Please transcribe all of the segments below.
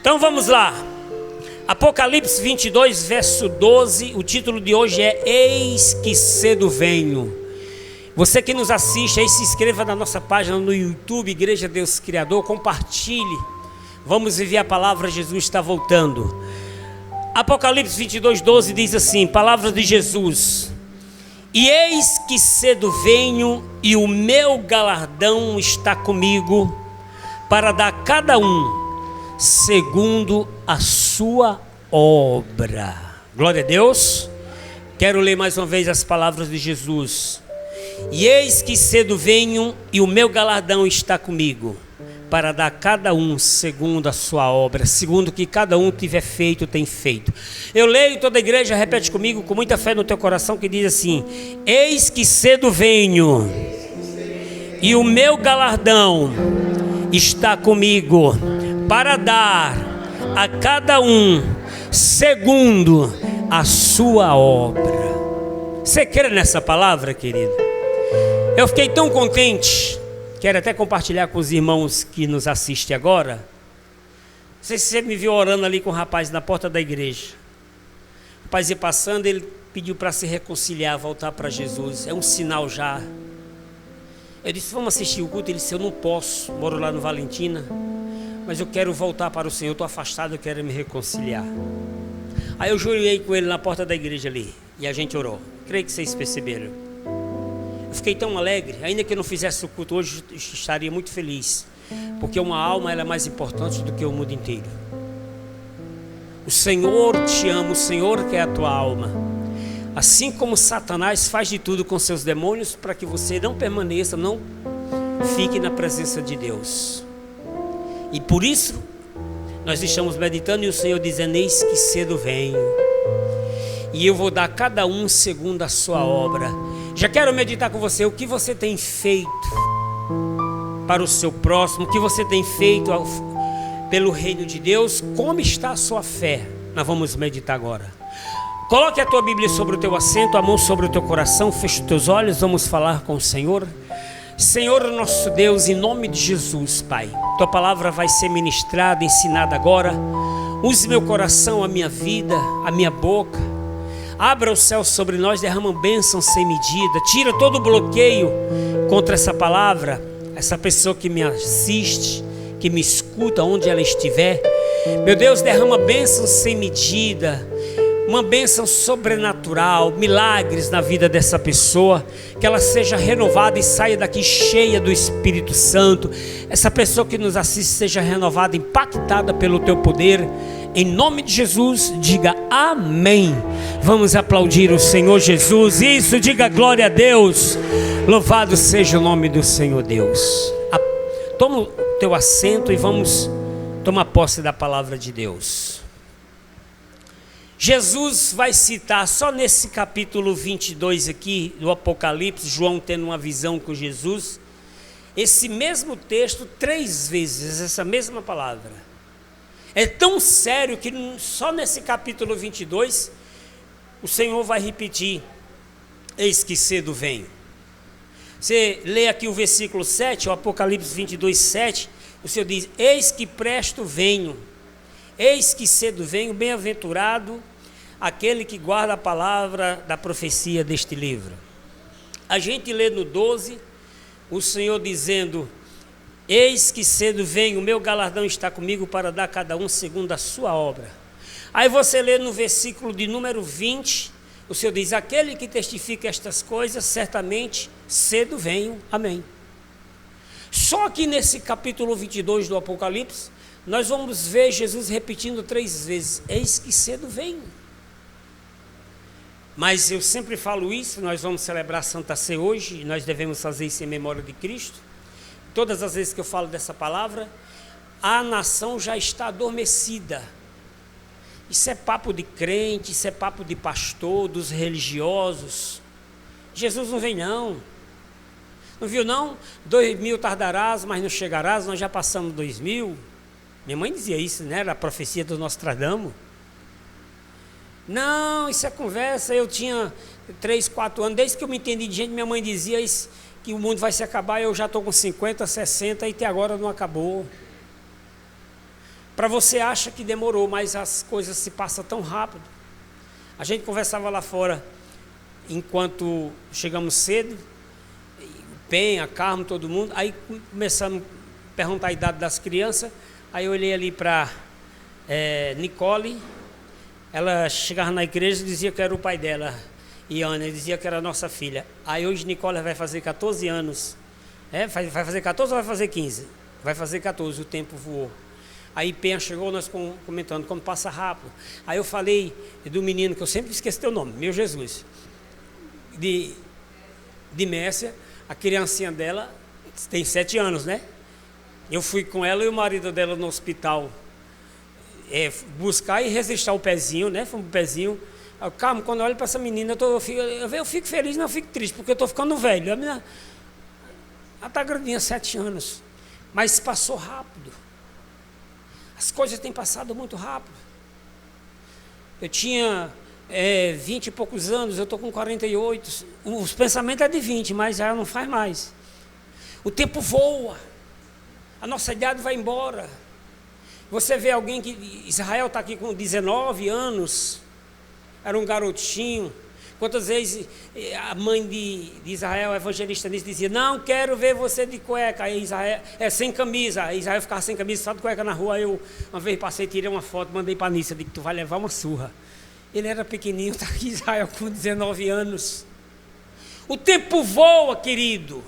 Então vamos lá. Apocalipse 22, verso 12. O título de hoje é Eis que cedo venho. Você que nos assiste aí, se inscreva na nossa página no YouTube, Igreja Deus Criador. Compartilhe. Vamos viver a palavra, Jesus está voltando. Apocalipse 22, 12 diz assim, palavras de Jesus: E eis que cedo venho, e o meu galardão está comigo, para dar a cada um segundo a sua obra. Glória a Deus. Quero ler mais uma vez as palavras de Jesus. E eis que cedo venho, e o meu galardão está comigo, para dar a cada um segundo a sua obra, segundo o que cada um tiver feito, tem feito. Eu leio, toda a igreja repete comigo com muita fé no teu coração, que diz assim: eis que cedo venho, e o meu galardão está comigo, para dar a cada um segundo a sua obra. Você crê nessa palavra, querido? Eu fiquei tão contente, quero até compartilhar com os irmãos que nos assistem agora. Não sei se você me viu orando ali com o rapaz na porta da igreja. O rapaz ia passando, ele pediu para se reconciliar, voltar para Jesus. É um sinal já. Eu disse, vamos assistir o culto? Ele disse, eu não posso, moro lá no Valentina, mas eu quero voltar para o Senhor, estou afastado, eu quero me reconciliar. Aí eu joelhei com ele na porta da igreja ali, e a gente orou. Creio que vocês perceberam. Eu fiquei tão alegre, ainda que eu não fizesse o culto hoje, eu estaria muito feliz, porque uma alma ela é mais importante do que o mundo inteiro. O Senhor te ama, o Senhor quer a tua alma. Assim como Satanás faz de tudo com seus demônios para que você não permaneça, não fique na presença de Deus. E por isso nós estamos meditando e o Senhor dizendo: eis que cedo venho, e eu vou dar a cada um segundo a sua obra. Já quero meditar com você o que você tem feito para o seu próximo, o que você tem feito pelo reino de Deus, como está a sua fé. Nós vamos meditar agora. Coloque a tua Bíblia sobre o teu assento, a mão sobre o teu coração, feche os teus olhos, vamos falar com o Senhor. Senhor nosso Deus, em nome de Jesus, Pai, tua palavra vai ser ministrada, ensinada agora. Use meu coração, a minha vida, a minha boca. Abra o céu sobre nós, derrama bênção sem medida. Tira todo o bloqueio contra essa palavra. Essa pessoa que me assiste, que me escuta, onde ela estiver. Meu Deus, derrama bênção sem medida. Uma bênção sobrenatural, milagres na vida dessa pessoa. Que ela seja renovada e saia daqui cheia do Espírito Santo. Essa pessoa que nos assiste seja renovada, impactada pelo teu poder. Em nome de Jesus, diga amém. Vamos aplaudir o Senhor Jesus. Isso, diga glória a Deus. Louvado seja o nome do Senhor Deus. Toma o teu assento e vamos tomar posse da palavra de Deus. Jesus vai citar só nesse capítulo 22 aqui do Apocalipse, João tendo uma visão com Jesus, esse mesmo texto 3 vezes, essa mesma palavra. É tão sério que só nesse capítulo 22 o Senhor vai repetir: eis que cedo venho. Você lê aqui o versículo 7, o Apocalipse 22, 7, o Senhor diz: eis que presto venho, eis que cedo venho, bem-aventurado aquele que guarda a palavra da profecia deste livro. A gente lê no 12, o Senhor dizendo: eis que cedo venho, o meu galardão está comigo para dar a cada um segundo a sua obra. Aí você lê no versículo de número 20, o Senhor diz: aquele que testifica estas coisas, certamente cedo venho, amém. Só que nesse capítulo 22 do Apocalipse, nós vamos ver Jesus repetindo 3 vezes: eis que cedo venho. Mas eu sempre falo isso, nós vamos celebrar Santa Ceia hoje, e nós devemos fazer isso em memória de Cristo. Todas as vezes que eu falo dessa palavra, a nação já está adormecida. Isso é papo de crente, isso é papo de pastor, dos religiosos. Jesus não vem não. Não viu não? 2000 tardarás, mas não chegarás, nós já passamos 2000. Minha mãe dizia isso, né? Era a profecia do Nostradamus. Não, isso é conversa. Eu tinha 3, 4 anos, desde que eu me entendi de gente, minha mãe dizia isso, que o mundo vai se acabar. Eu já estou com 50, 60 e até agora não acabou. Para você acha que demorou, mas as coisas se passam tão rápido. A gente conversava lá fora, enquanto chegamos cedo, o Pen, a Carmo, todo mundo, aí começamos a perguntar a idade das crianças, aí eu olhei ali para Nicole, ela chegava na igreja e dizia que era o pai dela, e Ana dizia que era a nossa filha. Aí hoje Nicole vai fazer 14 anos, vai fazer 14 ou vai fazer 15? Vai fazer 14, o tempo voou. Aí Penha chegou, nós comentando como passa rápido. Aí eu falei do menino, que eu sempre esqueço teu nome, meu Jesus, de Mércia, a criancinha dela tem 7 anos, né? Eu fui com ela e o marido dela no hospital buscar e resistir o pezinho, né? Foi um pezinho. Calma, quando eu olho para essa menina, eu fico feliz, mas eu fico triste, porque eu estou ficando velho. A menina, ela está grandinha, 7 anos, mas passou rápido. As coisas têm passado muito rápido. Eu tinha 20 e poucos anos, eu estou com 48. Os pensamentos é de 20, mas já não faz mais. O tempo voa. A nossa idade vai embora. Você vê alguém que... Israel está aqui com 19 anos. Era um garotinho. Quantas vezes a mãe de Israel, a evangelista nisso, dizia: não quero ver você de cueca. Aí Israel, sem camisa. Aí Israel ficava sem camisa, só de cueca na rua. Aí eu uma vez passei, tirei uma foto, mandei para a Nícia, disse: tu vai levar uma surra. Ele era pequenininho, está aqui Israel com 19 anos. O tempo voa, querido.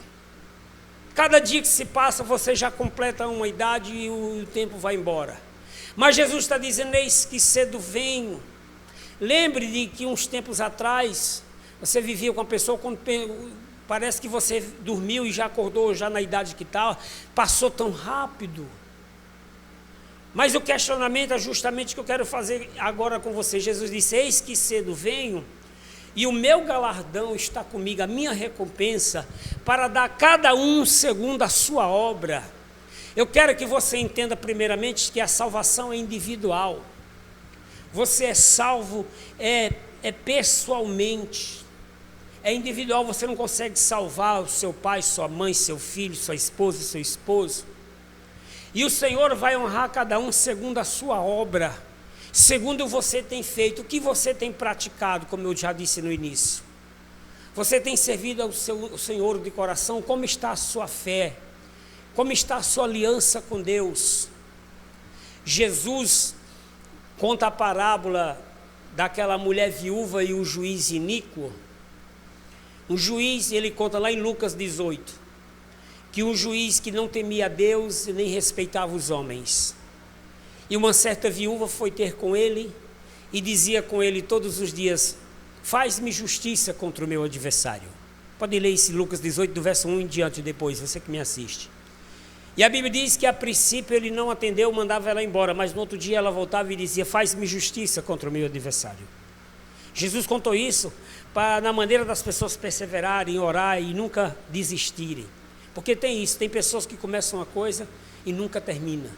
Cada dia que se passa, você já completa uma idade e o tempo vai embora. Mas Jesus está dizendo: eis que cedo venho. Lembre de que uns tempos atrás, você vivia com a pessoa, quando parece que você dormiu e já acordou já na idade que está, passou tão rápido. Mas o questionamento é justamente o que eu quero fazer agora com você. Jesus disse: eis que cedo venho, e o meu galardão está comigo, a minha recompensa, para dar a cada um segundo a sua obra. Eu quero que você entenda primeiramente que a salvação é individual. Você é salvo pessoalmente, é individual. Você não consegue salvar o seu pai, sua mãe, seu filho, sua esposa, seu esposo. E o Senhor vai honrar cada um segundo a sua obra, segundo você tem feito, o que você tem praticado, como eu já disse no início. Você tem servido ao Senhor de coração? Como está a sua fé? Como está a sua aliança com Deus? Jesus conta a parábola daquela mulher viúva e o juiz iníquo. O juiz, ele conta lá em Lucas 18, que um juiz que não temia a Deus e nem respeitava os homens. E uma certa viúva foi ter com ele e dizia com ele todos os dias: faz-me justiça contra o meu adversário. Pode ler esse Lucas 18, do verso 1 em diante depois, você que me assiste. E a Bíblia diz que a princípio ele não atendeu, mandava ela embora, mas no outro dia ela voltava e dizia: faz-me justiça contra o meu adversário. Jesus contou isso na maneira das pessoas perseverarem, orar e nunca desistirem. Porque tem isso, tem pessoas que começam uma coisa e nunca terminam.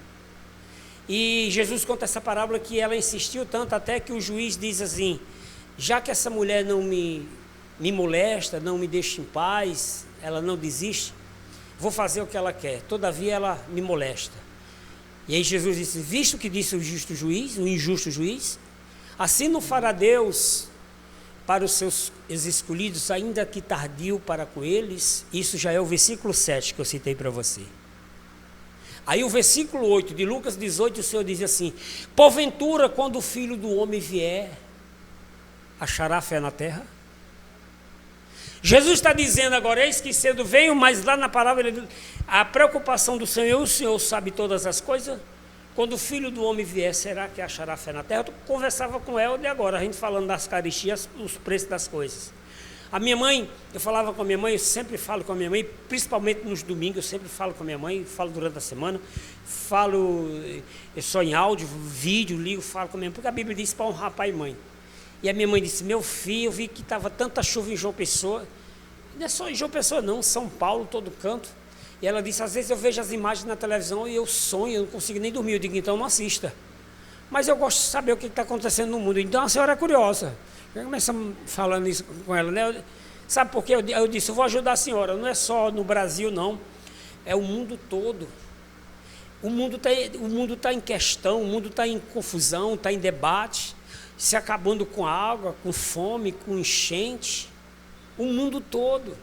E Jesus conta essa parábola que ela insistiu tanto até que o juiz diz assim: já que essa mulher não me molesta, não me deixa em paz, ela não desiste, vou fazer o que ela quer, todavia ela me molesta. E aí Jesus disse: visto que disse o justo juiz, o injusto juiz, assim não fará Deus para os seus escolhidos, ainda que tardio para com eles. Isso já é o versículo 7 que eu citei para você. Aí o versículo 8 de Lucas 18, o Senhor diz assim: porventura, quando o Filho do Homem vier, achará fé na terra? Jesus está dizendo agora: eis que cedo venho, mas lá na palavra, a preocupação do Senhor, o Senhor sabe todas as coisas. Quando o Filho do Homem vier, será que achará fé na terra? Eu conversava com ela de agora, a gente falando das caristías, os preços das coisas. A minha mãe, eu falava com a minha mãe, eu sempre falo com a minha mãe, principalmente nos domingos, eu sempre falo com a minha mãe, falo durante a semana, falo só em áudio, vídeo, ligo, falo com a minha mãe, porque a Bíblia diz para honrar pai e mãe. E a minha mãe disse: meu filho, eu vi que estava tanta chuva em João Pessoa, não é só em João Pessoa não, São Paulo, todo canto. E ela disse: às vezes eu vejo as imagens na televisão e eu sonho, eu não consigo nem dormir. Eu digo: então não assista. Mas eu gosto de saber o que está acontecendo no mundo. Então a senhora é curiosa. Começamos falando isso com ela, né? Sabe por quê? Eu disse: eu vou ajudar a senhora. Não é só no Brasil, não. É o mundo todo. O mundo tá em questão, o mundo está em confusão, está em debate, se acabando com água, com fome, com enchente. O mundo todo.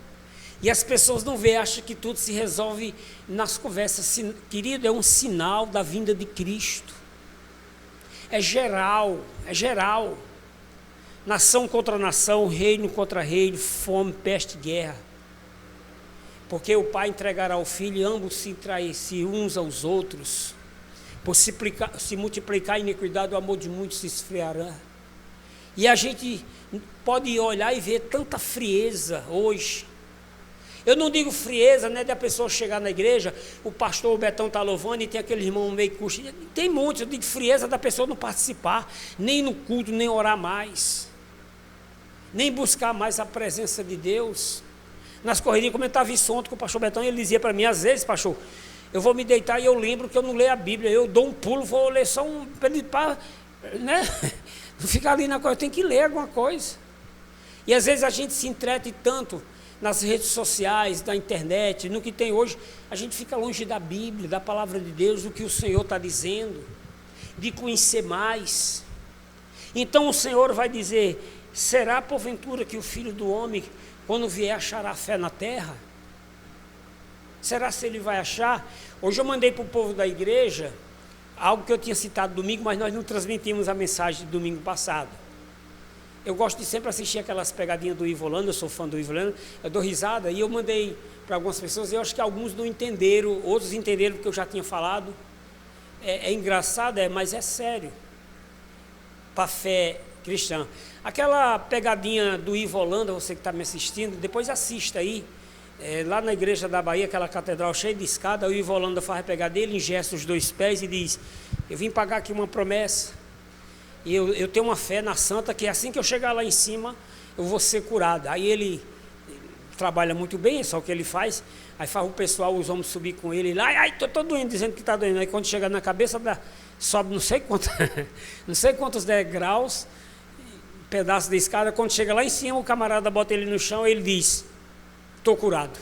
E as pessoas não veem, acham que tudo se resolve nas conversas. Querido, é um sinal da vinda de Cristo. É geral, é geral. Nação contra nação, reino contra reino, fome, peste, guerra. Porque o pai entregará o filho e ambos se traem-se uns aos outros. Por se multiplicar a iniquidade, o amor de muitos se esfriará. E a gente pode olhar e ver tanta frieza hoje. Eu não digo frieza, né, de a pessoa chegar na igreja, o pastor Betão está louvando e tem aquele irmão meio custo. Tem muitos, eu digo frieza da pessoa não participar, nem no culto, nem orar mais, nem buscar mais a presença de Deus. Nas corridinhas, como eu estava isso ontem com o pastor Betão, ele dizia para mim, às vezes, pastor, eu vou me deitar e eu lembro que eu não leio a Bíblia, eu dou um pulo, vou ler só um, né? Não ficar ali na coisa, eu tenho que ler alguma coisa. E às vezes a gente se entrete tanto nas redes sociais, na internet, no que tem hoje, a gente fica longe da Bíblia, da palavra de Deus, do que o Senhor está dizendo, de conhecer mais. Então o Senhor vai dizer, será porventura que o Filho do Homem, quando vier, achará fé na terra? Será se ele vai achar? Hoje eu mandei para o povo da igreja, algo que eu tinha citado domingo, mas nós não transmitimos a mensagem de domingo passado. Eu gosto de sempre assistir aquelas pegadinhas do Ivo Holanda, eu sou fã do Ivo Holanda, eu dou risada, e eu mandei para algumas pessoas, e eu acho que alguns não entenderam, outros entenderam porque eu já tinha falado. É engraçado, mas é sério, para a fé cristã. Aquela pegadinha do Ivo Holanda, você que está me assistindo, depois assista aí, lá na igreja da Bahia, aquela catedral cheia de escada, o Ivo Holanda faz a pegadinha, ele engessa os dois pés e diz, eu vim pagar aqui uma promessa, e eu tenho uma fé na santa, que assim que eu chegar lá em cima, eu vou ser curado. Aí ele trabalha muito bem, é só o que ele faz, aí faz o pessoal, os homens subir com ele, lá, ai, tô doendo, dizendo que está doendo. Aí quando chega na cabeça, sobe não sei quantos degraus, pedaço da escada, quando chega lá em cima, o camarada bota ele no chão, e ele diz, estou curado.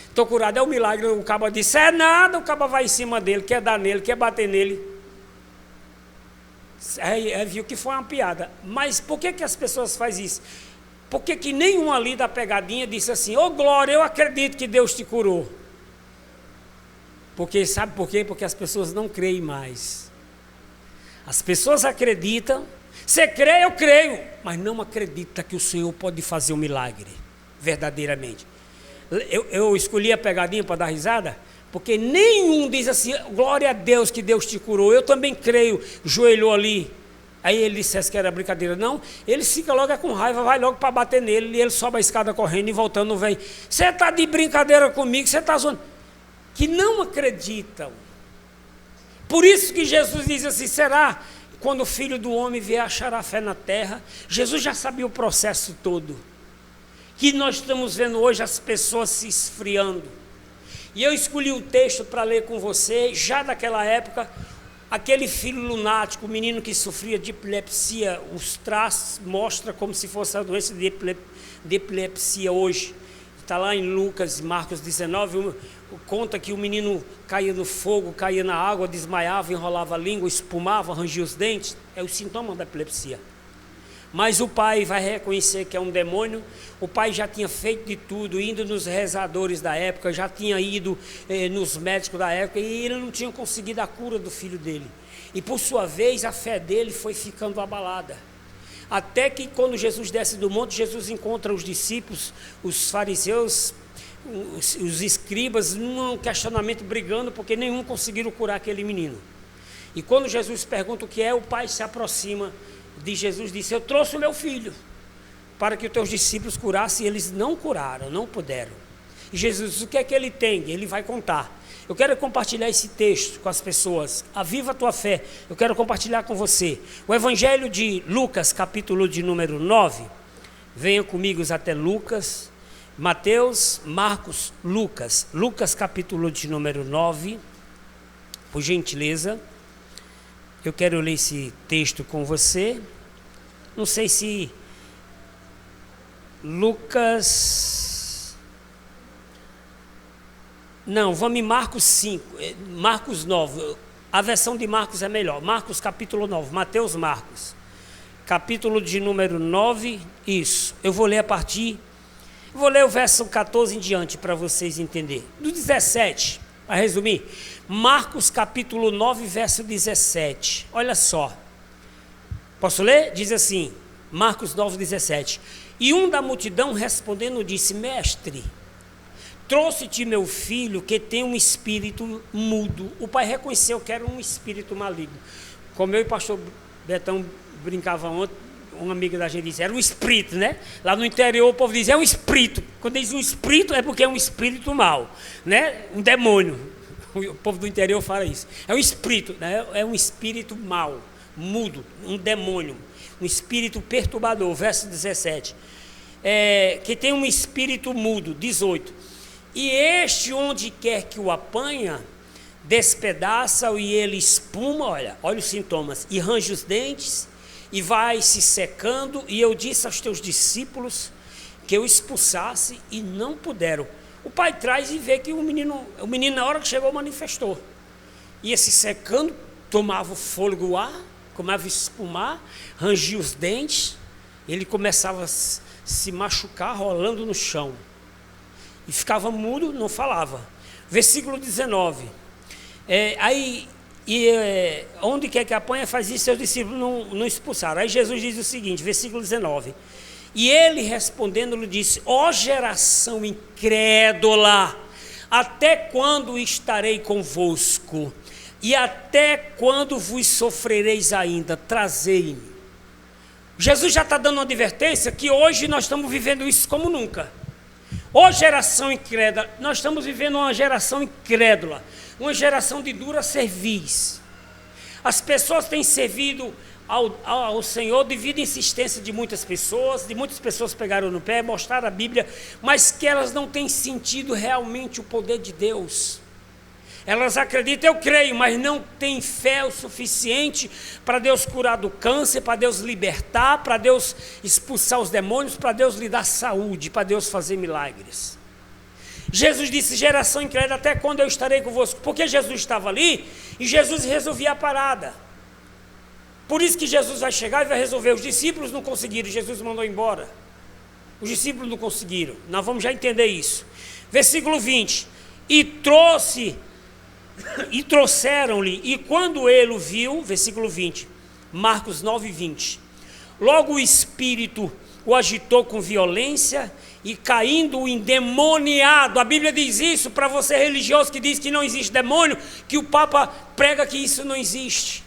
Estou curado, é um milagre. O cabo disse, é nada, o cabo vai em cima dele, quer dar nele, quer bater nele. Viu que foi uma piada. Mas por que as pessoas fazem isso? Por que nenhum ali da pegadinha disse assim, ô Glória, eu acredito que Deus te curou? Porque, sabe por quê? Porque as pessoas não creem mais. As pessoas acreditam, você crê, eu creio, mas não acredita que o Senhor pode fazer um milagre, verdadeiramente. Eu escolhi a pegadinha para dar risada, porque nenhum diz assim, glória a Deus que Deus te curou, eu também creio, joelhou ali. Aí ele dissesse que era brincadeira. Não, ele fica logo com raiva, vai logo para bater nele, e ele sobe a escada correndo e voltando, vem. Você está de brincadeira comigo, você está zoando. Que não acreditam. Por isso que Jesus diz assim, será quando o Filho do Homem vier achar a fé na terra? Jesus já sabia o processo todo. Que nós estamos vendo hoje as pessoas se esfriando. E eu escolhi um texto para ler com você, já daquela época, aquele filho lunático, o menino que sofria de epilepsia, os traços mostram como se fosse a doença de epilepsia hoje. Está lá em Lucas, Marcos 19, conta que o menino caía no fogo, caía na água, desmaiava, enrolava a língua, espumava, rangia os dentes. É o sintoma da epilepsia. Mas o pai vai reconhecer que é um demônio. O pai já tinha feito de tudo, indo nos rezadores da época, já tinha ido nos médicos da época, e ele não tinha conseguido a cura do filho dele. E por sua vez a fé dele foi ficando abalada. Até que quando Jesus desce do monte, Jesus encontra os discípulos, os fariseus, os escribas, num questionamento brigando, porque nenhum conseguiram curar aquele menino. E quando Jesus pergunta o que é, o pai se aproxima de Jesus, disse, eu trouxe o meu filho para que os teus discípulos curassem, e eles não curaram, não puderam. E Jesus disse, o que é que ele tem? Ele vai contar. Eu quero compartilhar esse texto com as pessoas. Aviva a tua fé. Eu quero compartilhar com você o Evangelho de Lucas, capítulo de número 9. Venha comigo até Lucas, Mateus, Marcos, Lucas. Lucas, capítulo de número 9. Por gentileza. Eu quero ler esse texto com você. Não sei se Lucas Não, vamos em Marcos 5, Marcos 9. A versão de Marcos é melhor. Marcos capítulo 9, Mateus Marcos. Capítulo de número 9, isso. Eu vou ler vou ler o verso 14 em diante para vocês entenderem. Do 17, para resumir. Marcos capítulo 9, verso 17. Olha só. Posso ler? Diz assim, Marcos 9, 17. E um da multidão respondendo disse: Mestre, trouxe-te meu filho que tem um espírito mudo. O pai reconheceu que era um espírito maligno. Como eu e o pastor Betão brincava ontem, uma amiga da gente disse, era um espírito, né? Lá no interior o povo diz, é um espírito. Quando diz um espírito é porque é um espírito mau, né? Um demônio. O povo do interior fala isso. É um espírito, né? É um espírito mau, mudo, um demônio, um espírito perturbador. Verso 17. Que tem um espírito mudo. 18. E este, onde quer que o apanha, despedaça-o e ele espuma, olha os sintomas, e range os dentes, e vai se secando. E eu disse aos teus discípulos que eu expulsasse, e não puderam. O pai traz e vê que o menino na hora que chegou manifestou. Ia se secando, tomava o fôlego o ar, começava a espumar, rangia os dentes, ele começava a se machucar rolando no chão. E ficava mudo, não falava. Versículo 19. Onde quer que apanha, faz isso, seus discípulos não expulsaram. Aí Jesus diz o seguinte, versículo 19. E ele respondendo-lhe disse: ó geração incrédula, até quando estarei convosco? E até quando vos sofrereis ainda? Trazei-me. Jesus já está dando uma advertência que hoje nós estamos vivendo isso como nunca. Ó geração incrédula, nós estamos vivendo uma geração incrédula, uma geração de dura cerviz. As pessoas têm servido ao Senhor devido à insistência de muitas pessoas pegaram no pé, mostraram a Bíblia, mas que elas não têm sentido realmente o poder de Deus. Elas acreditam, eu creio, mas não têm fé o suficiente para Deus curar do câncer, para Deus libertar, para Deus expulsar os demônios, para Deus lhe dar saúde, para Deus fazer milagres. Jesus disse: geração incrédula, até quando eu estarei convosco? Porque Jesus estava ali e Jesus resolvia a parada. Por isso que Jesus vai chegar e vai resolver. Os discípulos não conseguiram, Jesus mandou embora. Os discípulos não conseguiram. Nós vamos já entender isso. Versículo 20. E trouxeram-lhe, e quando ele o viu, versículo 20, Marcos 9, 20. Logo o espírito o agitou com violência, e caindo endemoniado. A Bíblia diz isso para você religioso que diz que não existe demônio, que o Papa prega que isso não existe.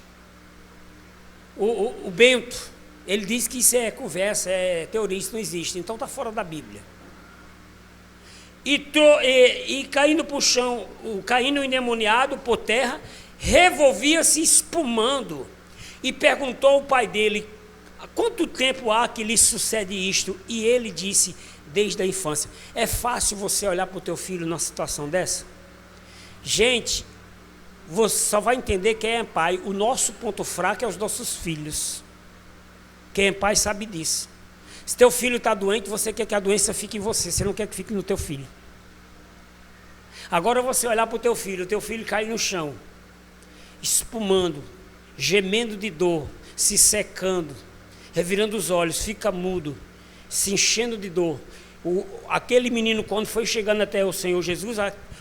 O Bento, ele diz que isso é conversa, é teoria, isso não existe, então está fora da Bíblia. E caindo para o chão, caindo endemoniado por terra, revolvia-se espumando, e perguntou ao pai dele: há quanto tempo há que lhe sucede isto? E ele disse: desde a infância. É fácil você olhar para o teu filho numa situação dessa? Gente, você só vai entender quem é pai. O nosso ponto fraco é os nossos filhos. Quem é pai sabe disso. Se teu filho está doente, você quer que a doença fique em você, você não quer que fique no teu filho. Agora você olhar para o teu filho cai no chão, espumando, gemendo de dor, se secando, revirando os olhos, fica mudo, se enchendo de dor. Aquele menino, quando foi chegando até o Senhor Jesus,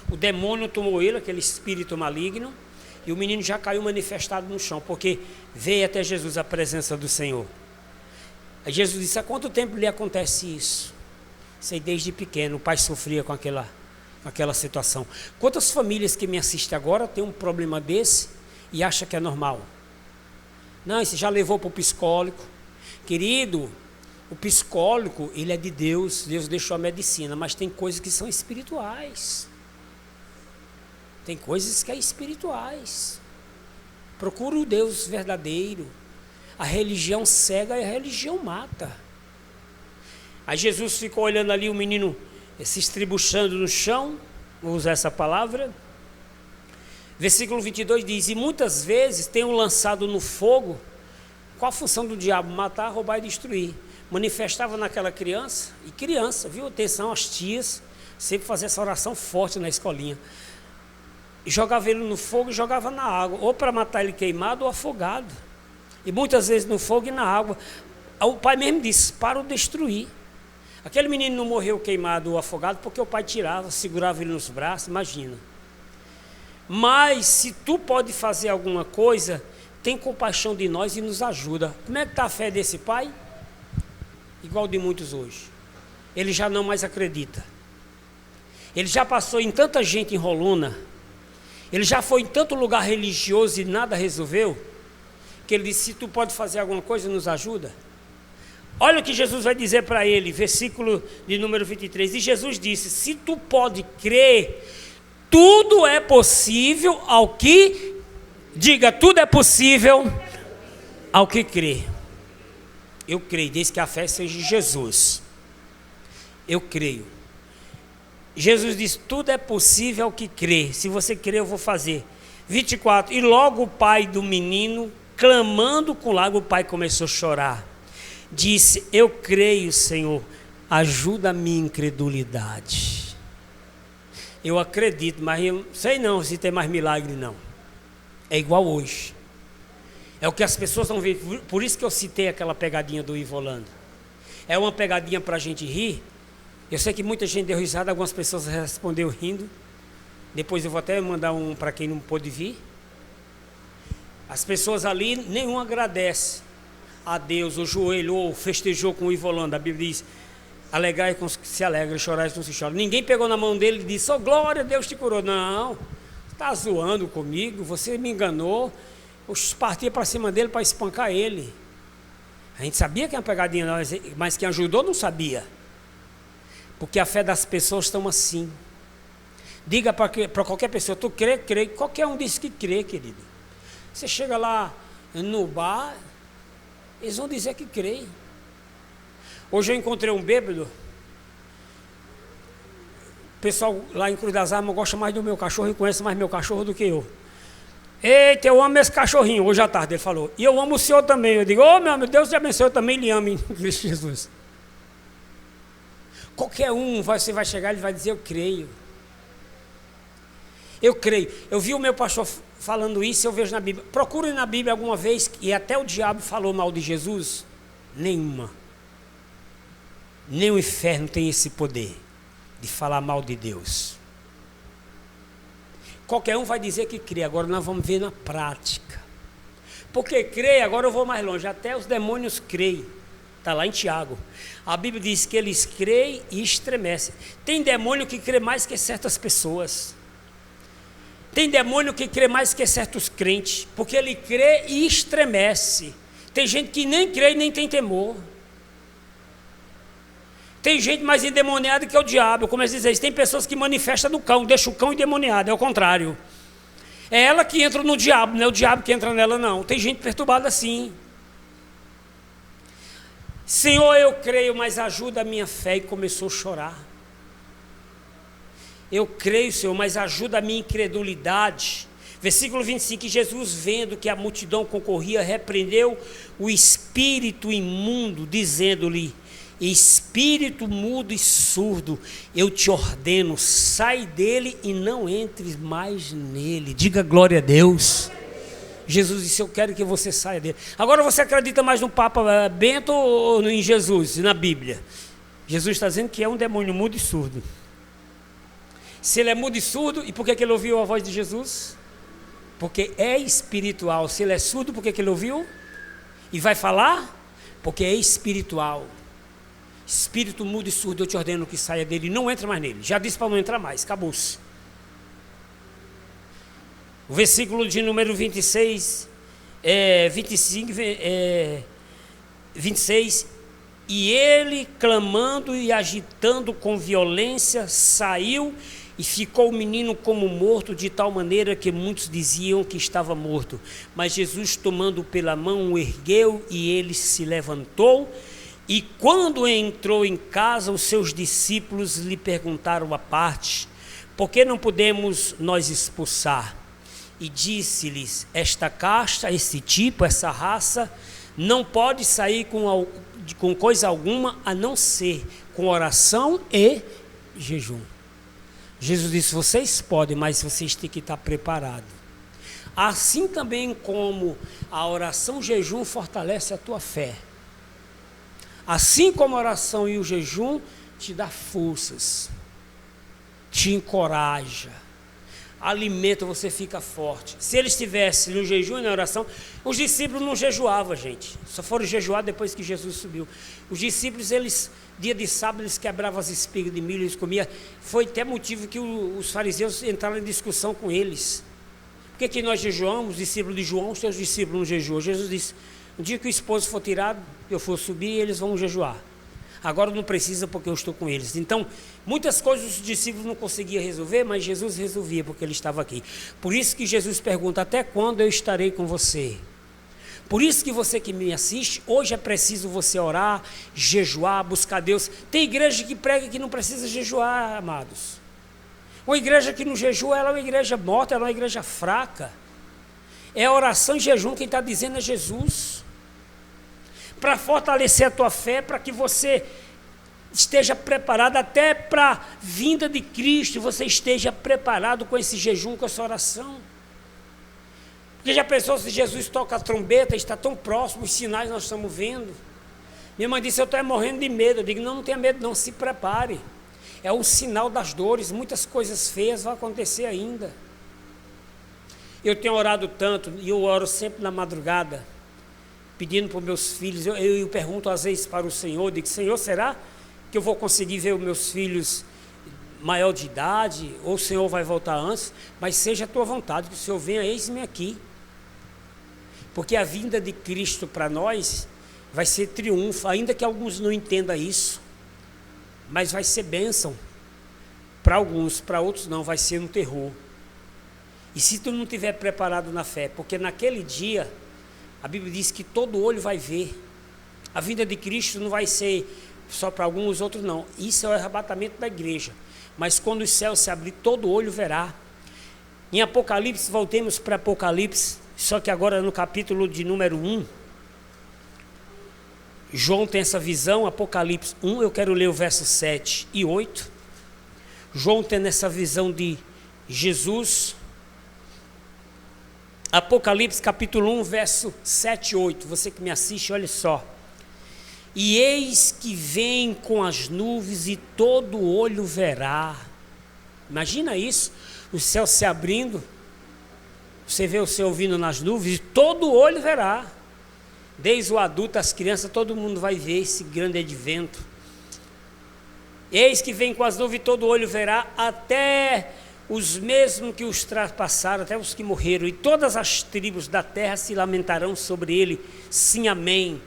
o demônio tomou ele, aquele espírito maligno, e o menino já caiu manifestado no chão, porque veio até Jesus a presença do Senhor. Aí Jesus disse: há quanto tempo lhe acontece isso? Sei, desde pequeno, o pai sofria com aquela situação. Quantas famílias que me assistem agora têm um problema desse e acham que é normal? Não, isso já levou para o psicólogo. Querido, o psicólogo, ele é de Deus, Deus deixou a medicina, mas tem coisas que são espirituais. Tem coisas que é espirituais. Procura o Deus verdadeiro. A religião cega e a religião mata. Aí Jesus ficou olhando ali o menino se estribuchando no chão, vou usar essa palavra. Versículo 22 diz: e muitas vezes tenham lançado no fogo. Qual a função do diabo? Matar, roubar e destruir. Manifestava naquela criança, viu? Atenção, as tias sempre faziam essa oração forte na escolinha. jogava ele no fogo e jogava na água, ou para matar ele queimado ou afogado. E muitas vezes no fogo e na água. O pai mesmo disse, para o destruir. Aquele menino não morreu queimado ou afogado porque o pai tirava, segurava ele nos braços, imagina. Mas se tu pode fazer alguma coisa, tem compaixão de nós e nos ajuda. Como é que está a fé desse pai? Igual de muitos hoje. Ele já não mais acredita. Ele já passou em tanta gente enrolona. Ele já foi em tanto lugar religioso e nada resolveu. Que ele disse, se tu pode fazer alguma coisa, nos ajuda. Olha o que Jesus vai dizer para ele, versículo de número 23. E Jesus disse, se tu pode crer, tudo é possível ao que... Diga, tudo é possível ao que crê. Eu creio, desde que a fé seja de Jesus. Eu creio. Jesus diz, tudo é possível ao que crê. Se você crer, eu vou fazer. 24. E logo o pai do menino, clamando com lágrimas, o pai começou a chorar. Disse, eu creio, Senhor, ajuda a minha incredulidade. Eu acredito, mas eu sei não se tem mais milagre não. É igual hoje. É o que as pessoas vão ver. Por isso que eu citei aquela pegadinha do Ivo Holanda. É uma pegadinha para a gente rir. Eu sei que muita gente deu risada, algumas pessoas respondeu rindo. Depois eu vou até mandar um para quem não pôde vir. As pessoas ali, nenhum agradece a Deus, ou joelhou, ou festejou com o Ivo Holanda. A Bíblia diz, alegrai com os que se alegram, chorai com os que choram. Ninguém pegou na mão dele e disse, oh glória, Deus te curou. Não, está zoando comigo, você me enganou. Eu partia para cima dele para espancar ele. A gente sabia que era uma pegadinha, mas quem ajudou não sabia. Porque a fé das pessoas estão assim. Diga para qualquer pessoa, tu crê, crê. Qualquer um disse que crê, querido. Você chega lá no bar, eles vão dizer que crê. Hoje eu encontrei um bêbado. O pessoal lá em Cruz das Armas gosta mais do meu cachorro e conhece mais meu cachorro do que eu. Eita, eu amo esse cachorrinho. Hoje à tarde ele falou, e eu amo o senhor também. Eu digo, meu Deus te abençoe, eu também lhe amo em Cristo Jesus. Qualquer um, você vai chegar e vai dizer, eu creio. Eu creio. Eu vi o meu pastor falando isso, eu vejo na Bíblia. Procure na Bíblia alguma vez que até o diabo falou mal de Jesus. Nenhuma. Nem o inferno tem esse poder de falar mal de Deus. Qualquer um vai dizer que crê. Agora nós vamos ver na prática. Porque crê, agora eu vou mais longe. Até os demônios creem. Está lá em Tiago. A Bíblia diz que eles creem e estremecem. Tem demônio que crê mais que certas pessoas. Tem demônio que crê mais que certos crentes. Porque ele crê e estremece. Tem gente que nem crê e nem tem temor. Tem gente mais endemoniada que é o diabo. Como eles dizem, tem pessoas que manifestam no cão, deixa o cão endemoniado, é o contrário. É ela que entra no diabo, não é o diabo que entra nela, não. Tem gente perturbada assim. Senhor, eu creio, mas ajuda a minha fé. E começou a chorar. Eu creio, Senhor, mas ajuda a minha incredulidade. Versículo 25, Jesus, vendo que a multidão concorria, repreendeu o espírito imundo, dizendo-lhe, espírito mudo e surdo, eu te ordeno, sai dele e não entres mais nele. Diga glória a Deus. Jesus disse, eu quero que você saia dele. Agora você acredita mais no Papa Bento ou em Jesus, na Bíblia? Jesus está dizendo que é um demônio mudo e surdo. Se ele é mudo e surdo, e por que ele ouviu a voz de Jesus? Porque é espiritual. Se ele é surdo, por que ele ouviu? E vai falar? Porque é espiritual. Espírito mudo e surdo, eu te ordeno que saia dele e não entra mais nele. Já disse para não entrar mais, acabou-se. O versículo de número 26, 26, e ele, clamando e agitando com violência, saiu e ficou o menino como morto, de tal maneira que muitos diziam que estava morto. Mas Jesus, tomando pela mão, o ergueu e ele se levantou. E quando entrou em casa, os seus discípulos lhe perguntaram à parte, por que não podemos nós expulsar? E disse-lhes, esta casta, esse tipo, essa raça, não pode sair com coisa alguma, a não ser com oração e jejum. Jesus disse, vocês podem, mas vocês têm que estar preparados. Assim também como a oração, o jejum fortalece a tua fé. Assim como a oração e o jejum te dá forças, te encoraja, alimenta, você fica forte. Se eles estivessem no jejum e na oração, os discípulos não jejuavam, gente. Só foram jejuar depois que Jesus subiu. Os discípulos, eles, dia de sábado, eles quebravam as espigas de milho, eles comiam. Foi até motivo que os fariseus entraram em discussão com eles. Por que nós jejuamos, os discípulos de João, os teus discípulos não jejuam? Jesus disse, um dia que o esposo for tirado, eu for subir, eles vão jejuar. Agora não precisa porque eu estou com eles. Então, muitas coisas os discípulos não conseguiam resolver, mas Jesus resolvia porque ele estava aqui. Por isso que Jesus pergunta, até quando eu estarei com você? Por isso que você que me assiste, hoje é preciso você orar, jejuar, buscar Deus. Tem igreja que prega que não precisa jejuar, amados. Uma igreja que não jejua, ela é uma igreja morta, ela é uma igreja fraca. É a oração e jejum, quem está dizendo é Jesus. Para fortalecer a tua fé, para que você esteja preparado até para a vinda de Cristo, você esteja preparado com esse jejum, com essa oração. Porque já pensou se Jesus toca a trombeta, está tão próximo, os sinais nós estamos vendo. Minha mãe disse, eu estou morrendo de medo. Eu digo, não tenha medo não, se prepare. É um sinal das dores, muitas coisas feias vão acontecer ainda. Eu tenho orado tanto, e eu oro sempre na madrugada, pedindo para os meus filhos, eu pergunto às vezes para o Senhor, digo, Senhor, será que eu vou conseguir ver os meus filhos maior de idade, ou o Senhor vai voltar antes? Mas seja a tua vontade, que o Senhor venha, eis-me aqui. Porque a vinda de Cristo para nós vai ser triunfo, ainda que alguns não entendam isso, mas vai ser bênção para alguns, para outros não, vai ser um terror. E se tu não estiver preparado na fé, porque naquele dia, a Bíblia diz que todo olho vai ver. A vinda de Cristo não vai ser só para alguns, outros não. Isso é o arrebatamento da igreja. Mas quando os céus se abrir, todo olho verá. Em Apocalipse, voltemos para Apocalipse, só que agora no capítulo de número 1, João tem essa visão, Apocalipse 1, eu quero ler o verso 7 e 8. João tem essa visão de Jesus. Apocalipse capítulo 1, verso 7 e 8. Você que me assiste, olha só. E eis que vem com as nuvens e todo olho verá. Imagina isso, o céu se abrindo, você vê o céu vindo nas nuvens e todo olho verá. Desde o adulto, as crianças, todo mundo vai ver esse grande advento. Eis que vem com as nuvens e todo olho verá, até os mesmos que os traspassaram, até os que morreram, e todas as tribos da terra se lamentarão sobre ele. Sim, amém.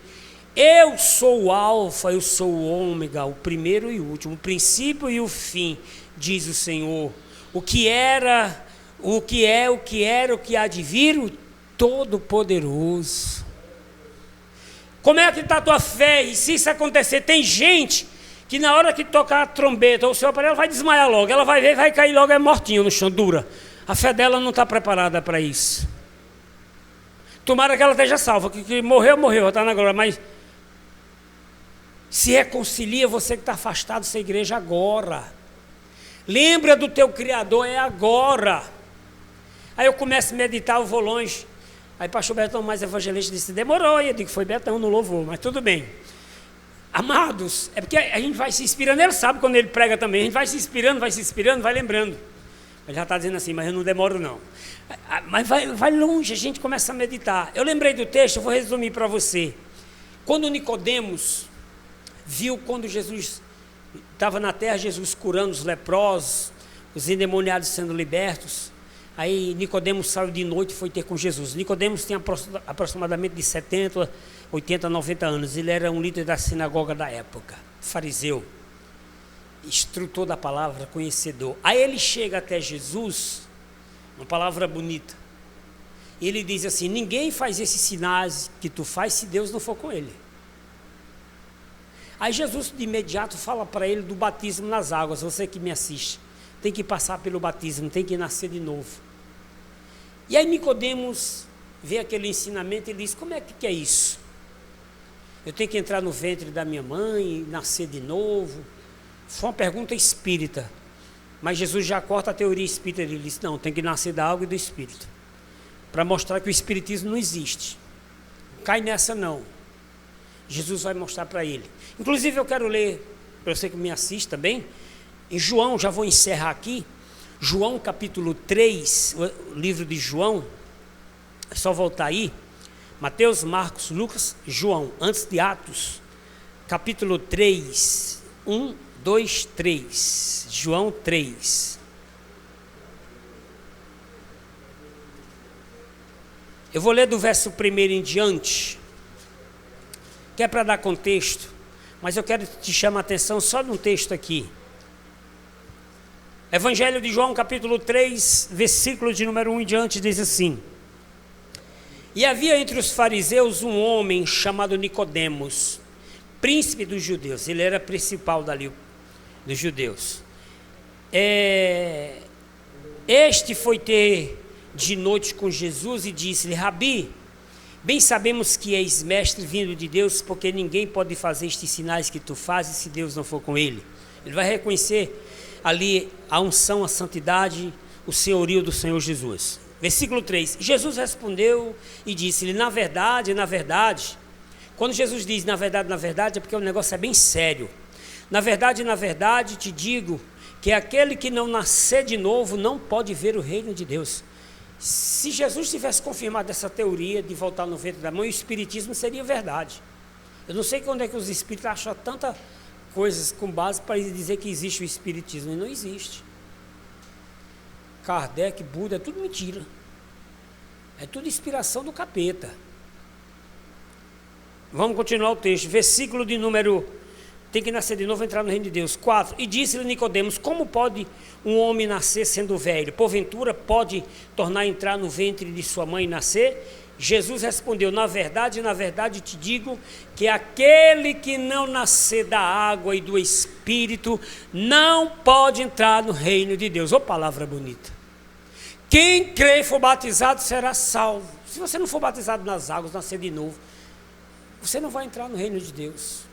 Eu sou o alfa, eu sou o ômega, o primeiro e o último, o princípio e o fim, diz o Senhor. O que era, o que é, o que era, o que há de vir, o Todo-Poderoso. Como é que está a tua fé? E se isso acontecer, tem gente que na hora que tocar a trombeta ou o seu aparelho vai desmaiar logo, ela vai ver, vai cair logo, é mortinho no chão, dura. A fé dela não está preparada para isso. Tomara que ela esteja salva, que morreu, morreu, está na glória, mas se reconcilia, você que está afastado dessa igreja agora. Lembra do teu Criador, é agora. Aí eu começo a meditar, eu vou longe. Aí pastor Betão, mais evangelista, disse, demorou. E eu digo, foi Betão no louvor, mas tudo bem. Amados, é porque a gente vai se inspirando, ele sabe quando ele prega também, a gente vai se inspirando, vai lembrando. Ele já está dizendo assim, mas eu não demoro não. Mas vai longe, a gente começa a meditar. Eu lembrei do texto, eu vou resumir para você. Quando Nicodemos viu quando Jesus estava na terra, Jesus curando os leprosos, os endemoniados sendo libertos, aí Nicodemos saiu de noite e foi ter com Jesus. Nicodemos tem aproximadamente de 70, 80, 90 anos. Ele era um líder da sinagoga da época, fariseu, instrutor da palavra, conhecedor. Aí ele chega até Jesus, uma palavra bonita. Ele diz assim, ninguém faz esses sinais que tu faz se Deus não for com ele. Aí Jesus de imediato fala para ele do batismo nas águas. Você que me assiste, tem que passar pelo batismo, tem que nascer de novo. E aí Nicodemos vê aquele ensinamento e diz, como é que é isso? Eu tenho que entrar no ventre da minha mãe, nascer de novo? Foi uma pergunta espírita. Mas Jesus já corta a teoria espírita. Ele diz, não, tem que nascer da água e do Espírito. Para mostrar que o espiritismo não existe. Cai nessa não. Jesus vai mostrar para ele. Inclusive eu quero ler, para você que me assiste também, em João, já vou encerrar aqui, João capítulo 3, o livro de João, é só voltar aí, Mateus, Marcos, Lucas, João, antes de Atos, capítulo 3, 1, 2, 3, João 3. Eu vou ler do verso 1 em diante, que é para dar contexto, mas eu quero te chamar a atenção só num texto aqui. Evangelho de João, capítulo 3, versículo de número 1 em diante, diz assim: E havia entre os fariseus um homem chamado Nicodemos, príncipe dos judeus. Ele era principal dali, dos judeus. Este foi ter de noite com Jesus e disse-lhe: Rabi, bem sabemos que és mestre vindo de Deus, porque ninguém pode fazer estes sinais que tu fazes se Deus não for com ele. Ele vai reconhecer ali a unção, a santidade, o senhorio do Senhor Jesus. Versículo 3, Jesus respondeu e disse-lhe: na verdade, quando Jesus diz na verdade, é porque o negócio é bem sério. Na verdade, te digo que aquele que não nascer de novo não pode ver o reino de Deus. Se Jesus tivesse confirmado essa teoria de voltar no ventre da mãe, o espiritismo seria verdade. Eu não sei onde é que os espíritos acham tantas coisas com base para dizer que existe o espiritismo, e não existe. Kardec, Buda, é tudo mentira. É tudo inspiração do capeta. Vamos continuar o texto. Versículo de número... Tem que nascer de novo e entrar no reino de Deus. 4. E disse-lhe Nicodemos: como pode um homem nascer sendo velho? Porventura pode tornar a entrar no ventre de sua mãe e nascer? Jesus respondeu: na verdade, te digo que aquele que não nascer da água e do Espírito não pode entrar no reino de Deus. Ô, palavra bonita. Quem crê e for batizado será salvo. Se você não for batizado nas águas, nascer de novo, você não vai entrar no reino de Deus.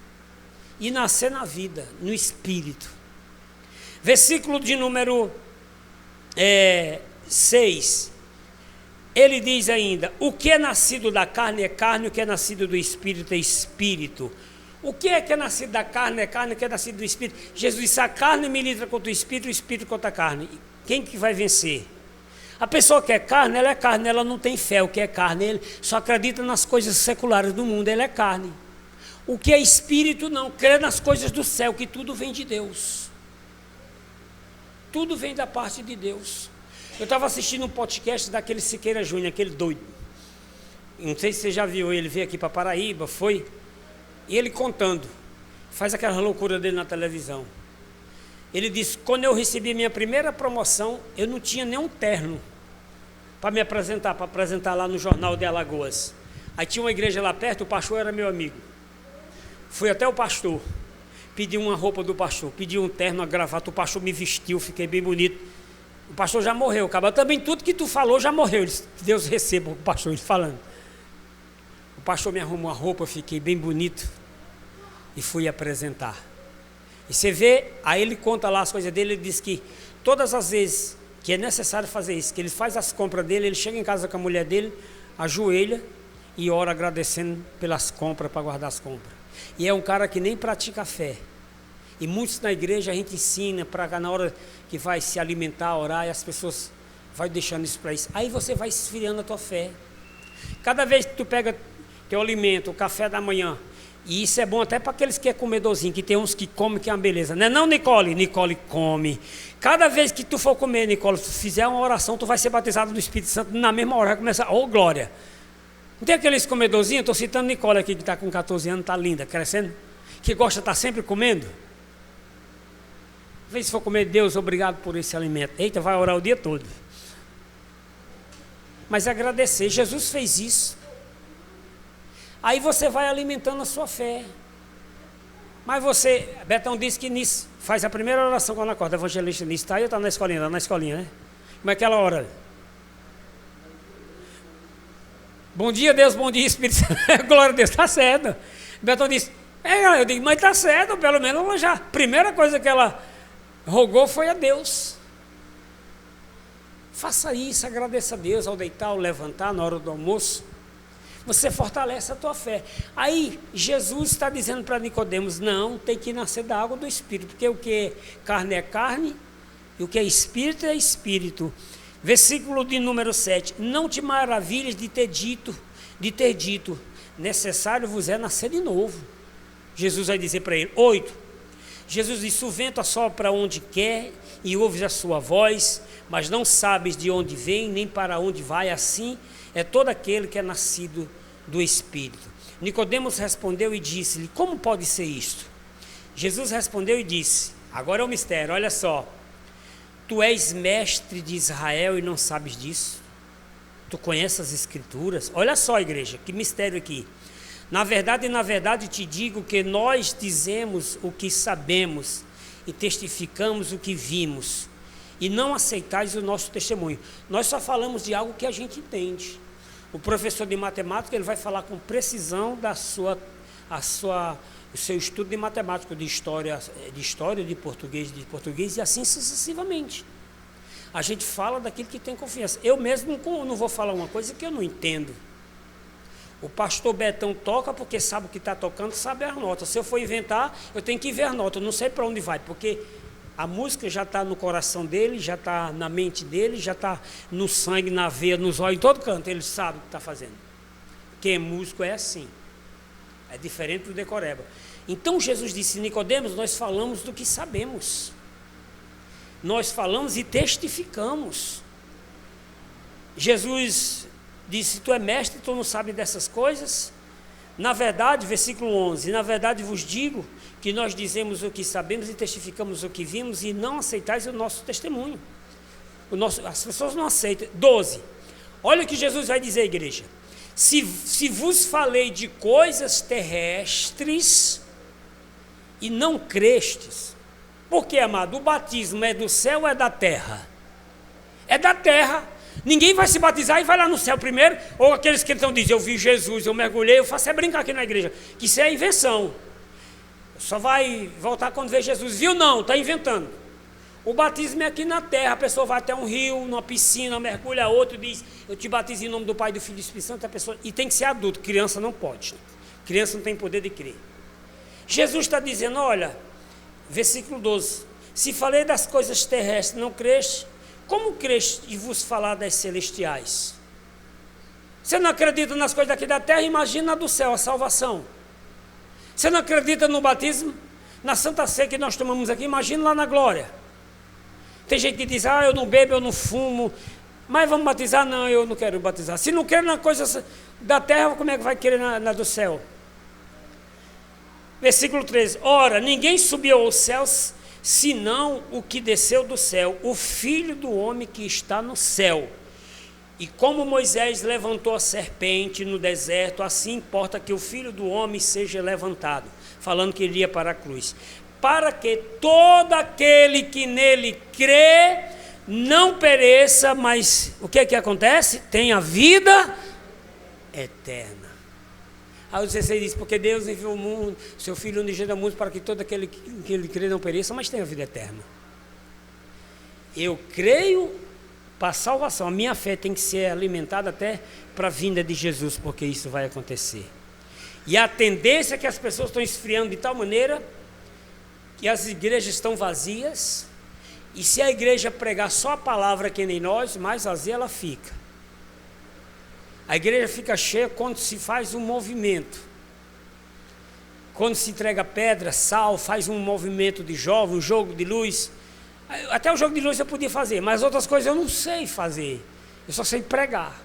E nascer na vida, no Espírito. Versículo de número 6. Ele diz ainda: o que é nascido da carne é carne, o que é nascido do Espírito é Espírito. O que é nascido da carne é carne, o que é nascido do Espírito? Jesus disse: a carne milita contra o Espírito contra a carne. Quem que vai vencer? A pessoa que é carne, ela não tem fé. O que é carne, ele só acredita nas coisas seculares do mundo, ele é carne. O que é Espírito não, crê nas coisas do céu, que tudo vem de Deus. Tudo vem da parte de Deus. Eu estava assistindo um podcast daquele Siqueira Júnior, aquele doido. Não sei se você já viu, ele veio aqui para Paraíba, foi. E ele contando, faz aquela loucura dele na televisão. Ele disse: quando eu recebi minha primeira promoção, eu não tinha nenhum terno para me apresentar, lá no Jornal de Alagoas. Aí tinha uma igreja lá perto, o pastor era meu amigo. Fui até o pastor, pedi uma roupa do pastor, pedi um terno, uma gravata, o pastor me vestiu, fiquei bem bonito. O pastor já morreu, acabou. Também tudo que tu falou já morreu. Ele disse: Deus receba o pastor, ele falando. O pastor me arrumou uma roupa, fiquei bem bonito e fui apresentar. E você vê, aí ele conta lá as coisas dele, ele diz que todas as vezes que é necessário fazer isso, que ele faz as compras dele, ele chega em casa com a mulher dele, ajoelha e ora agradecendo pelas compras, para guardar as compras. E é um cara que nem pratica a fé. E muitos na igreja a gente ensina para na hora que vai se alimentar, orar, e as pessoas vai deixando isso para isso. Aí você vai esfriando a tua fé. Cada vez que tu pega teu alimento, o café da manhã, e isso é bom até para aqueles que é comedorzinho, que tem uns que comem que é uma beleza. Não é não, Nicole? Nicole come. Cada vez que tu for comer, Nicole, se tu fizer uma oração, tu vai ser batizado no Espírito Santo na mesma hora, vai começar, ô glória. Não tem aqueles comedorzinhos? Estou citando Nicole aqui, que está com 14 anos, está linda, crescendo, que gosta de estar sempre comendo. Às vezes se for comer, Deus, obrigado por esse alimento. Eita, vai orar o dia todo. Mas agradecer, Jesus fez isso. Aí você vai alimentando a sua fé. Mas você, Betão disse que nisso, faz a primeira oração quando acorda, evangelista nisso, está aí ou está na escolinha? Está na escolinha, né? Como é que ela ora? Bom dia, Deus, bom dia, Espírito Santo. Glória a Deus, está certo. Betão disse: eu digo, mas está certo, pelo menos ela já. A primeira coisa que ela rogou foi a Deus. Faça isso, agradeça a Deus ao deitar, ao levantar, na hora do almoço. Você fortalece a tua fé. Aí Jesus está dizendo para Nicodemos, não, tem que nascer da água do Espírito, porque o que é carne, e o que é espírito. Versículo de número 7, não te maravilhes de ter dito, necessário vos é nascer de novo. Jesus vai dizer para ele. 8, Jesus disse, o vento assopra onde quer e ouves a sua voz, mas não sabes de onde vem, nem para onde vai, assim é todo aquele que é nascido do Espírito. Nicodemos respondeu e disse-lhe, como pode ser isto? Jesus respondeu e disse, agora é o mistério, olha só, tu és mestre de Israel e não sabes disso? Tu conheces as Escrituras? Olha só, igreja, que mistério aqui. Na verdade te digo que nós dizemos o que sabemos e testificamos o que vimos, e não aceitais o nosso testemunho. Nós só falamos de algo que a gente entende. O professor de matemática, ele vai falar com precisão o seu estudo de matemática, de história, de português e assim sucessivamente. A gente fala daquilo que tem confiança. Eu mesmo não vou falar uma coisa que eu não entendo. O pastor Betão toca porque sabe o que está tocando, sabe as notas. Se eu for inventar, eu tenho que ver as notas, eu não sei para onde vai, porque a música já está no coração dele, já está na mente dele, já está no sangue, na veia, nos olhos, em todo canto, ele sabe o que está fazendo. Quem é músico é assim, é diferente do decoreba. Então Jesus disse, Nicodemos, nós falamos do que sabemos, nós falamos e testificamos. Jesus disse, tu é mestre, tu não sabe dessas coisas? Na verdade, versículo 11, na verdade vos digo que nós dizemos o que sabemos e testificamos o que vimos e não aceitais o nosso testemunho. As pessoas não aceitam. 12, olha o que Jesus vai dizer, igreja. Se vos falei de coisas terrestres e não crestes, porque, amado, o batismo é do céu ou é da terra? É da terra. Ninguém vai se batizar e vai lá no céu primeiro, ou aqueles que então dizem, eu vi Jesus, eu mergulhei, eu faço é brincar aqui na igreja, que isso é invenção. Só vai voltar quando vê Jesus. Viu? Não, está inventando. O batismo é aqui na terra, a pessoa vai até um rio, numa piscina, mergulha outro, diz, eu te batizo em nome do Pai, do Filho e do Espírito Santo, a pessoa, e tem que ser adulto, criança não pode. Criança não tem poder de crer. Jesus está dizendo, olha, versículo 12, se falei das coisas terrestres, não creste, como creste e vos falar das celestiais? Você não acredita nas coisas daqui da terra, imagina do céu, a salvação. Você não acredita no batismo? Na Santa Ceia que nós tomamos aqui, imagina lá na glória. Tem gente que diz, eu não bebo, eu não fumo, mas vamos batizar? Não, eu não quero batizar. Se não quer na coisa da terra, como é que vai querer na do céu? Versículo 13, ora, ninguém subiu aos céus, senão o que desceu do céu, o Filho do homem que está no céu. E como Moisés levantou a serpente no deserto, assim importa que o Filho do homem seja levantado, falando que ele ia para a cruz, para que todo aquele que nele crê não pereça, mas o que é que acontece? Tenha vida eterna. Aí o 16 diz, porque Deus enviou o mundo, seu Filho unigênito ao mundo, para que todo aquele que ele crê não pereça, mas tenha vida eterna. Eu creio para a salvação, a minha fé tem que ser alimentada até para a vinda de Jesus, porque isso vai acontecer. E a tendência é que as pessoas estão esfriando de tal maneira que as igrejas estão vazias, e se a igreja pregar só a palavra que nem nós, mais vazia ela fica. A igreja fica cheia quando se faz um movimento, quando se entrega pedra, sal, faz um movimento de jovem, um jogo de luz. Até o jogo de luz eu podia fazer, mas outras coisas eu não sei fazer, eu só sei pregar.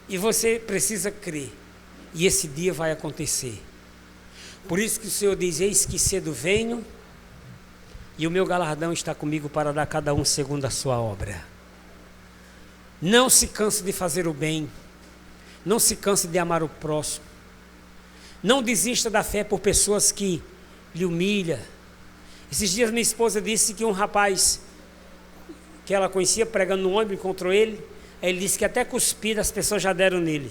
E você precisa crer, e esse dia vai acontecer. Por isso que o Senhor diz, eis que cedo venho, e o meu galardão está comigo para dar a cada um segundo a sua obra. Não se canse de fazer o bem, não se canse de amar o próximo, não desista da fé por pessoas que lhe humilham. Esses dias minha esposa disse que um rapaz que ela conhecia pregando no ônibus, encontrou ele, aí ele disse que até cuspida as pessoas já deram nele.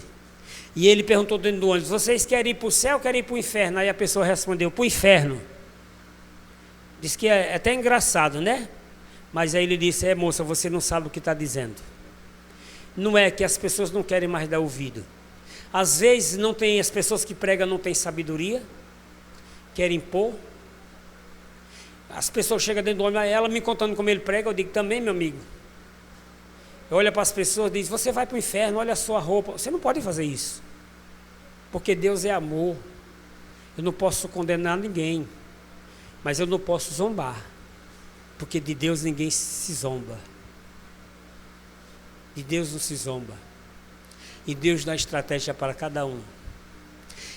E ele perguntou dentro do ônibus, vocês querem ir para o céu ou querem ir para o inferno? Aí a pessoa respondeu, para o inferno. Diz que é até engraçado, né? Mas aí ele disse: moça, você não sabe o que está dizendo. Não é que as pessoas não querem mais dar ouvido. Às vezes não tem, as pessoas que pregam não têm sabedoria, querem impor. As pessoas chegam dentro do homem, ela me contando como ele prega, eu digo também, meu amigo. Olha para as pessoas e diz: você vai para o inferno, olha a sua roupa. Você não pode fazer isso, porque Deus é amor. Eu não posso condenar ninguém, mas eu não posso zombar, porque de Deus ninguém se zomba. De Deus não se zomba. E Deus dá estratégia para cada um.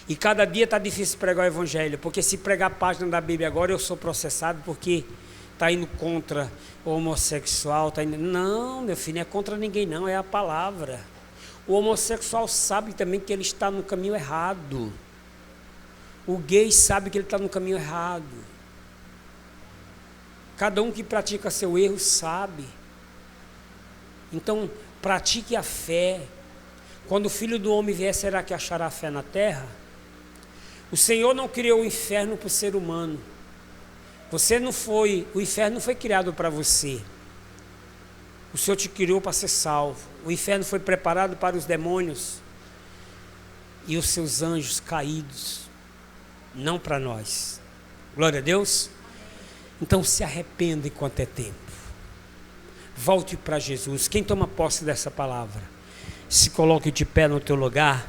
E cada dia está difícil pregar o evangelho, porque se pregar a página da Bíblia agora, eu sou processado porque está indo contra o homossexual. Não, meu filho, não é contra ninguém não, é a palavra. O homossexual sabe também que ele está no caminho errado. O gay sabe que ele está no caminho errado. Cada um que pratica seu erro sabe. Então, pratique a fé. Quando o Filho do Homem vier, será que achará fé na terra? O Senhor não criou o inferno para o ser humano. Você não foi, o inferno não foi criado para você. O Senhor te criou para ser salvo. O inferno foi preparado para os demônios e os seus anjos caídos, não para nós. Glória a Deus. Então se arrependa enquanto é tempo. Volte para Jesus. Quem toma posse dessa palavra, se coloque de pé no teu lugar.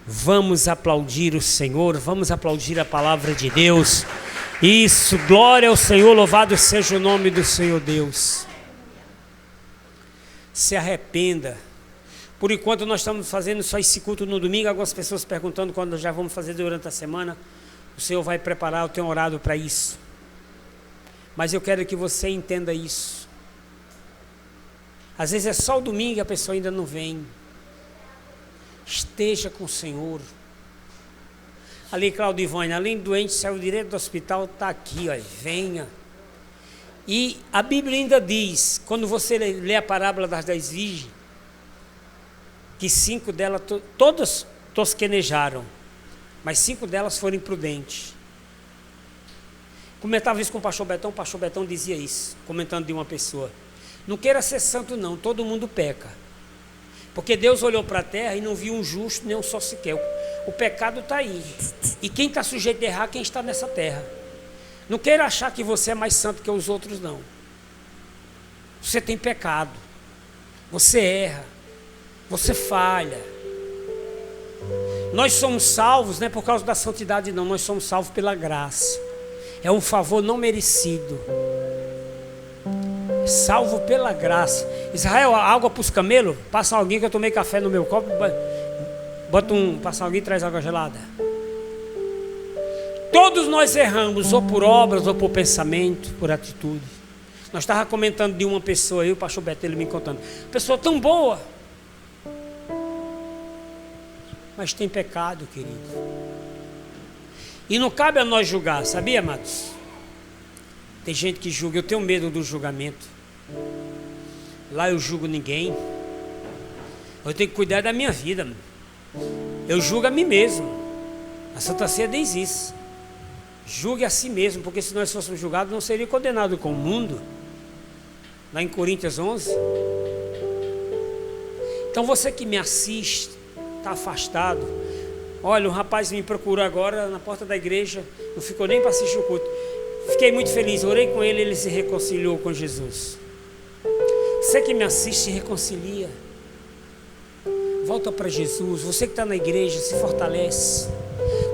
Vamos aplaudir o Senhor, vamos aplaudir a palavra de Deus. Isso, glória ao Senhor, louvado seja o nome do Senhor Deus. Se arrependa. Por enquanto nós estamos fazendo só esse culto no domingo. Algumas pessoas perguntando quando já vamos fazer durante a semana. O Senhor vai preparar, eu tenho orado para isso. Mas eu quero que você entenda isso. Às vezes é só o domingo e a pessoa ainda não vem. Esteja com o Senhor. Ali, Claudivânia, além doente, saiu direto do hospital, está aqui, ó, venha. E a Bíblia ainda diz, quando você lê a parábola das 10 virgens, que 5 delas, todas tosquenejaram, mas 5 delas foram imprudentes. Comentava isso com o pastor Betão dizia isso, comentando de uma pessoa: não queira ser santo não, todo mundo peca. Porque Deus olhou para a terra e não viu um justo, nem um só sequer. O pecado está aí. E quem está sujeito a errar, quem está nessa terra. Não queira achar que você é mais santo que os outros, não. Você tem pecado. Você erra. Você falha. Nós somos salvos, não é por causa da santidade, não. Nós somos salvos pela graça. É um favor não merecido. Salvo pela graça. Israel, água para os camelos? Passa alguém, que eu tomei café no meu copo. Passa alguém e traz água gelada. Todos nós erramos, ou por obras, ou por pensamento, por atitude. Nós estávamos comentando de uma pessoa aí, o pastor Beto, ele me contando. Pessoa tão boa, mas tem pecado, querido. E não cabe a nós julgar, sabia, amados? Tem gente que julga, eu tenho medo do julgamento. Lá eu julgo ninguém. Eu tenho que cuidar da minha vida, mano. Eu julgo a mim mesmo. A Santa Ceia diz isso. Julgue a si mesmo, porque se nós fôssemos julgados, não seria condenado com o mundo. Lá em Coríntios 11. Então você que me assiste, está afastado. Olha, um rapaz me procurou agora na porta da igreja, não ficou nem para assistir o culto. Fiquei muito feliz, orei com ele, ele se reconciliou com Jesus. Você que me assiste, se reconcilia. Volta para Jesus. Você que está na igreja, se fortalece.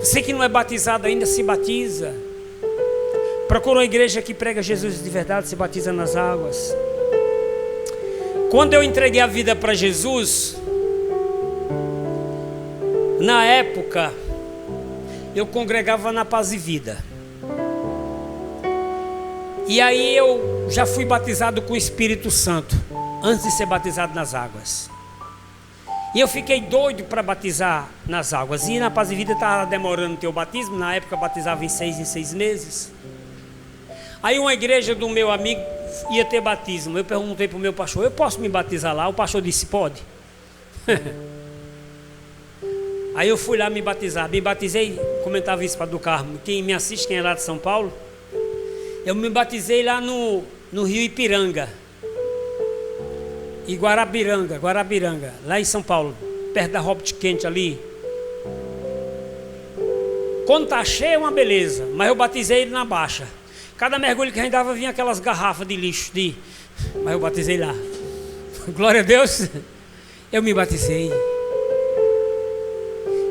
Você que não é batizado ainda, se batiza. Procura uma igreja que prega Jesus de verdade, se batiza nas águas. Quando eu entreguei a vida para Jesus, na época, eu congregava na Paz e Vida. E aí eu já fui batizado com o Espírito Santo, antes de ser batizado nas águas. E eu fiquei doido para batizar nas águas. E na Paz e Vida estava demorando o teu batismo. Na época eu batizava em 6 meses. Aí uma igreja do meu amigo ia ter batismo. Eu perguntei para o meu pastor: eu posso me batizar lá? O pastor disse: pode. Aí eu fui lá me batizar. Me batizei, comentava isso para do Carmo. Quem me assiste, quem é lá de São Paulo, eu me batizei lá no rio Ipiranga. E Guarabiranga, lá em São Paulo, perto da Robert Kennedy ali. Quando tá cheio é uma beleza, mas eu batizei ele na baixa. Cada mergulho que a gente dava vinha aquelas garrafas de lixo, mas eu batizei lá. Glória a Deus. Eu me batizei.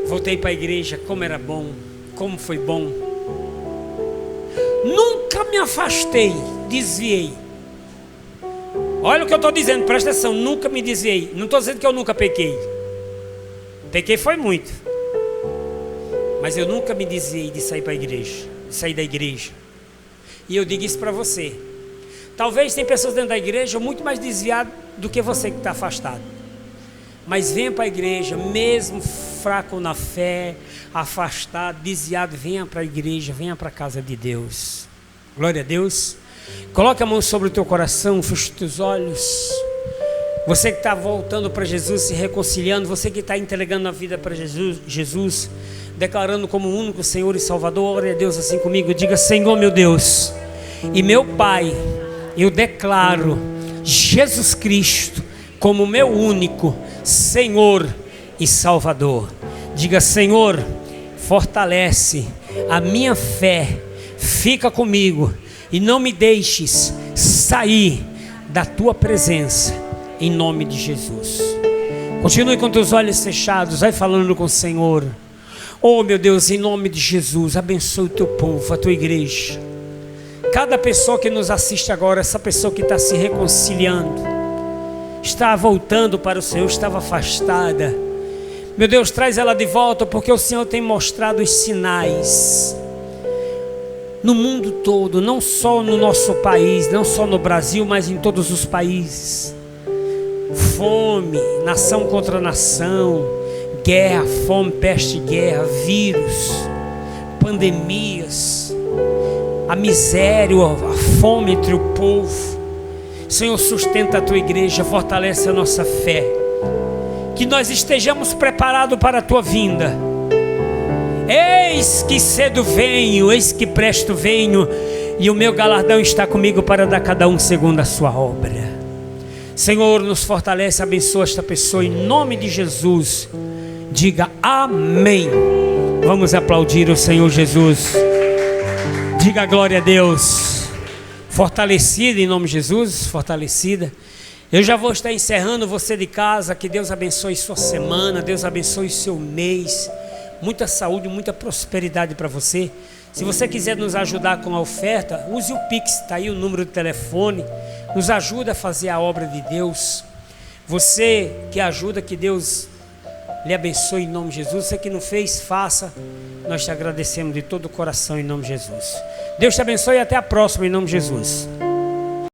Voltei para a igreja, como era bom, como foi bom. Nunca me afastei, desviei. Olha o que eu estou dizendo, presta atenção, nunca me desviei. Não estou dizendo que eu nunca pequei. Pequei foi muito. Mas eu nunca me desviei de sair para a igreja, de sair da igreja. E eu digo isso para você. Talvez tem pessoas dentro da igreja muito mais desviadas do que você que está afastado. Mas venha para a igreja, mesmo fraco na fé, afastado, desviado, venha para a igreja, venha para a casa de Deus. Glória a Deus. Coloque a mão sobre o teu coração, feche os teus olhos. Você que está voltando para Jesus, se reconciliando, você que está entregando a vida para Jesus, declarando como único Senhor e Salvador, glória a Deus assim comigo, diga: Senhor meu Deus e meu Pai, eu declaro Jesus Cristo como meu único Senhor e Salvador. Diga: Senhor, fortalece a minha fé, fica comigo e não me deixes sair da tua presença, em nome de Jesus. Continue com teus olhos fechados, vai falando com o Senhor. Oh meu Deus, em nome de Jesus, abençoe o teu povo, a tua igreja. Cada pessoa que nos assiste agora, essa pessoa que está se reconciliando, está voltando para o Senhor, estava afastada, meu Deus, traz ela de volta, porque o Senhor tem mostrado os sinais no mundo todo, não só no nosso país, não só no Brasil, mas em todos os países. Fome, nação contra nação, guerra, fome, peste, guerra, vírus, pandemias, a miséria, a fome entre o povo. Senhor, sustenta a tua igreja, fortalece a nossa fé, que nós estejamos preparados para a tua vinda. Eis que cedo venho, eis que presto venho, e o meu galardão está comigo para dar a cada um segundo a sua obra. Senhor, nos fortalece, abençoa esta pessoa, em nome de Jesus. Diga amém. Vamos aplaudir o Senhor Jesus. Diga glória a Deus. Fortalecida em nome de Jesus, fortalecida. Eu já vou estar encerrando, você de casa, que Deus abençoe sua semana, Deus abençoe seu mês. Muita saúde, muita prosperidade para você. Se você quiser nos ajudar com a oferta, use o Pix, está aí o número de telefone. Nos ajuda a fazer a obra de Deus. Você que ajuda, que Deus lhe abençoe em nome de Jesus. Você que não fez, faça. Nós te agradecemos de todo o coração em nome de Jesus. Deus te abençoe e até a próxima em nome de Jesus.